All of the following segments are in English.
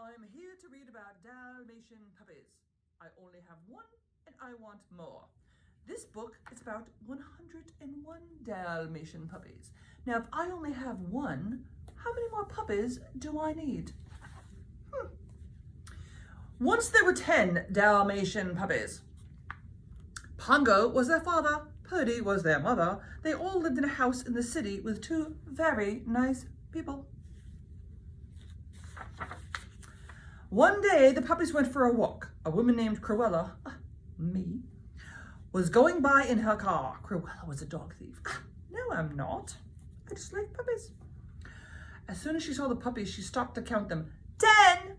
I'm here to read about Dalmatian puppies. I only have one and I want more. This book is about 101 Dalmatian puppies. Now, if I only have one, how many more puppies do I need? Once there were 10 Dalmatian puppies. Pongo was their father, Purdy was their mother. They all lived in a house in the city with two very nice people. One day, the puppies went for a walk. A woman named Cruella, me, was going by in her car. Cruella was a dog thief. No, I'm not. I just like puppies. As soon as she saw the puppies, she stopped to count them. 10,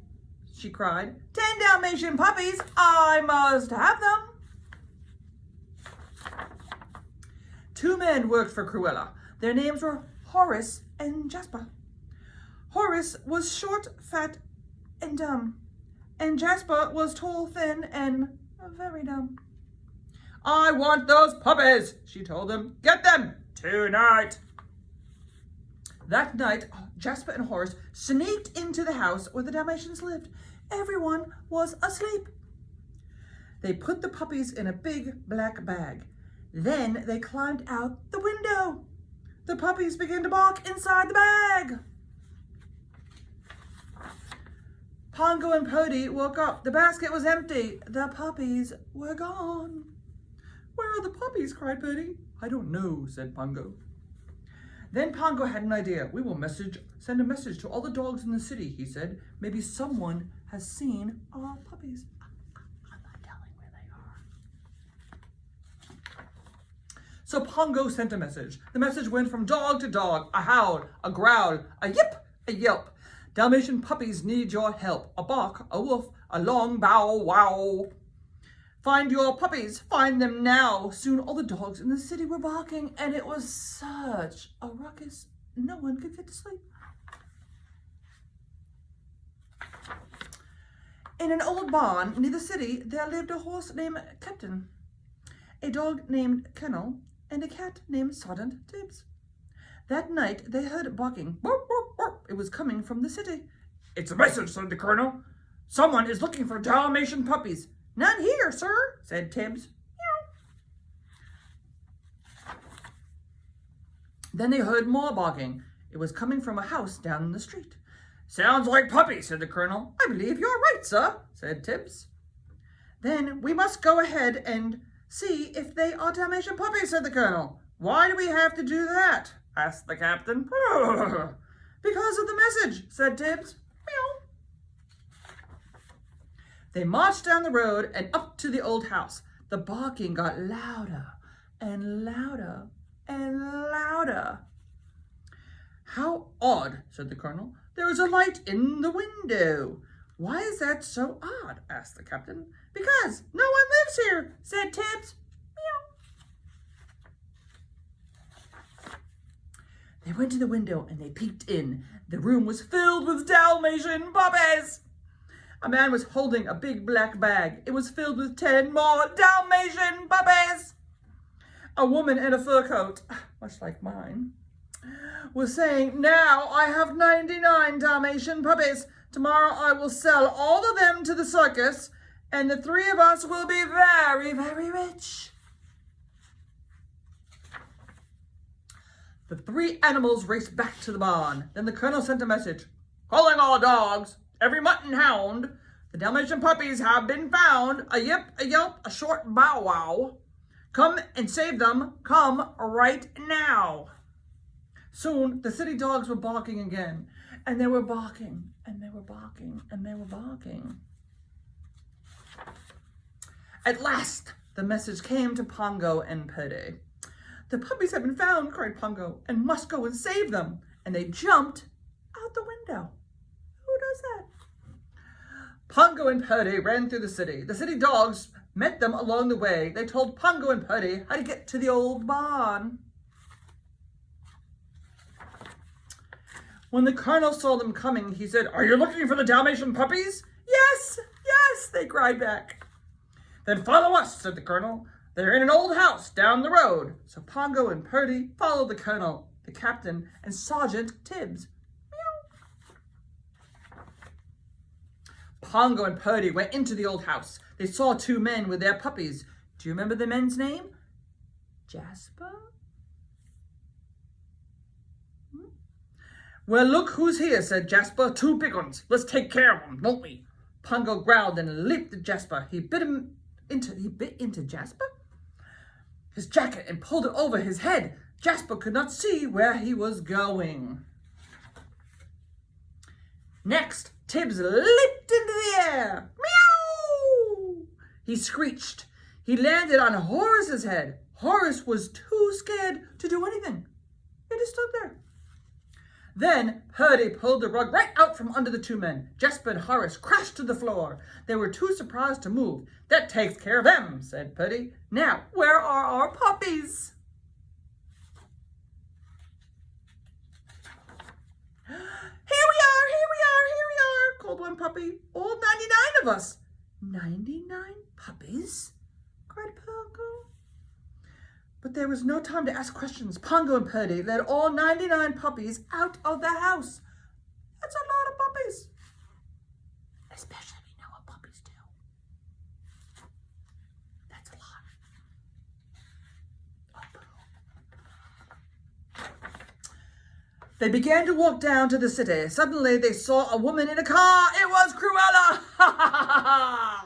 she cried. 10 Dalmatian puppies. I must have them. Two men worked for Cruella. Their names were Horace and Jasper. Horace was short, fat, and dumb. And Jasper was tall, thin, and very dumb. I want those puppies, she told them. Get them tonight. That night, Jasper and Horace sneaked into the house where the Dalmatians lived. Everyone was asleep. They put the puppies in a big black bag. Then they climbed out the window. The puppies began to bark inside the bag. Pongo and Purdy woke up. The basket was empty. The puppies were gone. Where are the puppies? Cried Purdy. I don't know, said Pongo. Then Pongo had an idea. We will send a message to all the dogs in the city, he said. Maybe someone has seen our puppies. I'm not telling where they are. So Pongo sent a message. The message went from dog to dog. A howl, a growl, a yip, a yelp. Dalmatian puppies need your help. A bark, a woof, a long bow wow. Find your puppies, find them now. Soon all the dogs in the city were barking, and it was such a ruckus, no one could get to sleep. In an old barn near the city, there lived a horse named Captain, a dog named Kennel, and a cat named Sergeant Tibbs. That night, they heard barking. Burp, burp, burp. It was coming from the city. It's a message, said the colonel. Someone is looking for Dalmatian puppies. None here, sir, said Tibbs. Meow. Then they heard more barking. It was coming from a house down the street. Sounds like puppies, said the colonel. I believe you're right, sir, said Tibbs. Then we must go ahead and see if they are Dalmatian puppies, said the colonel. Why do we have to do that? Asked the captain. Because of the message, said Tibbs. Meow. They marched down the road and up to the old house. The barking got louder and louder and louder. How odd, said the colonel. There is a light in the window. Why is that so odd? Asked the captain. Because no one lives here, said Tibbs. They went to the window and they peeked in. The room was filled with Dalmatian puppies. A man was holding a big black bag. It was filled with 10 more Dalmatian puppies. A woman in a fur coat, much like mine, was saying, now I have 99 Dalmatian puppies. Tomorrow I will sell all of them to the circus, and the three of us will be very, very rich. The three animals raced back to the barn. Then the colonel sent a message. Calling all dogs, every mutt and hound. The Dalmatian puppies have been found. A yip, a yelp, a short bow wow. Come and save them. Come right now. Soon the city dogs were barking again. And they were barking, and they were barking, and they were barking. At last, the message came to Pongo and Purdy. The puppies have been found, cried Pongo, and must go and save them. And they jumped out the window. Who does that? Pongo and Purdy ran through the city. The city dogs met them along the way. They told Pongo and Purdy how to get to the old barn. When the colonel saw them coming, he said, Are you looking for the Dalmatian puppies? Yes, yes, they cried back. Then follow us, said the colonel. They're in an old house down the road. So Pongo and Purdy followed the colonel, the captain, and Sergeant Tibbs. Meow. Pongo and Purdy went into the old house. They saw two men with their puppies. Do you remember the men's name? Jasper? Well, look who's here, said Jasper. Two big ones. Let's take care of them, won't we? Pongo growled and leaped at Jasper. He bit into Jasper? His jacket and pulled it over his head. Jasper could not see where he was going. Next, Tibbs leaped into the air. Meow! He screeched. He landed on Horace's head. Horace was too scared to do anything. He just stood there. Then Purdy pulled the rug right out from under the two men. Jasper and Horace crashed to the floor. They were too surprised to move. That takes care of them, said Purdy. Now, where are our puppies? Here we are, called one puppy. All 99 of us. 99 puppies? Cried Pongo. But there was no time to ask questions. Pongo and Purdy led all 99 puppies out of the house. That's a lot of puppies. Especially if you know what puppies do. That's a lot. They began to walk down to the city. Suddenly they saw a woman in a car. It was Cruella. Ha ha ha ha!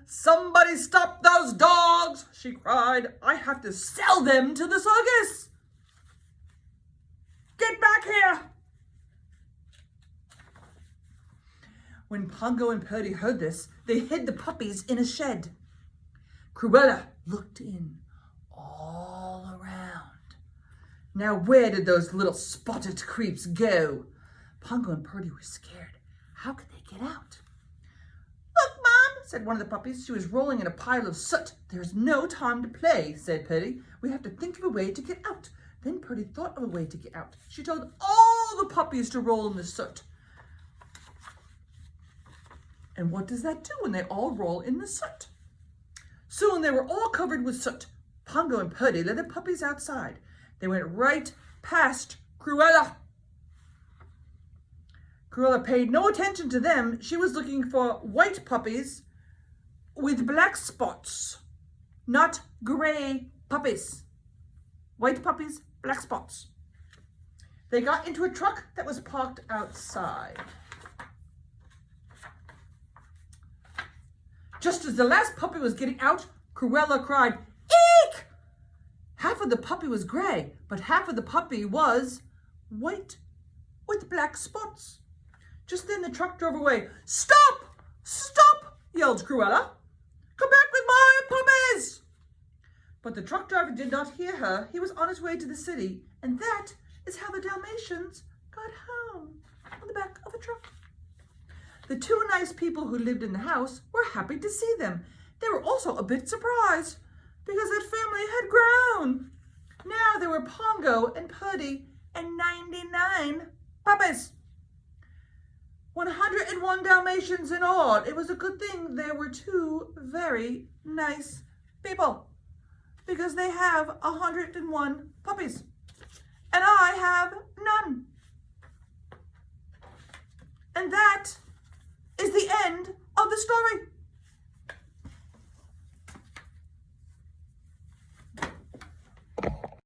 Somebody stop those dogs, she cried. I have to sell them to the circus. Get back here. When Pongo and Purdy heard this, they hid the puppies in a shed. Cruella looked in all around. Now where did those little spotted creeps go? Pongo and Purdy were scared. How could they get out? Look, Mom, said one of the puppies. She was rolling in a pile of soot. There's no time to play, said Purdy. We have to think of a way to get out. Then Purdy thought of a way to get out. She told all the puppies to roll in the soot. And what does that do when they all roll in the soot? Soon they were all covered with soot. Pongo and Purdy led the puppies outside. They went right past Cruella. Cruella paid no attention to them. She was looking for white puppies with black spots, not gray puppies. White puppies, black spots. They got into a truck that was parked outside. Just as the last puppy was getting out, Cruella cried, "Eek!" Half of the puppy was gray, but half of the puppy was white with black spots. Just then the truck drove away. "Stop! Stop!" yelled Cruella. "Come back with my puppies!" But the truck driver did not hear her. He was on his way to the city, and that is how the Dalmatians got home, on the back of a truck. The two nice people who lived in the house were happy to see them. They were also a bit surprised, because that family had grown. Now there were Pongo and Purdy and 99 puppies. 101 Dalmatians in all. It was a good thing there were two very nice people, because they have 101 puppies, and I have none. And that is the end of the story.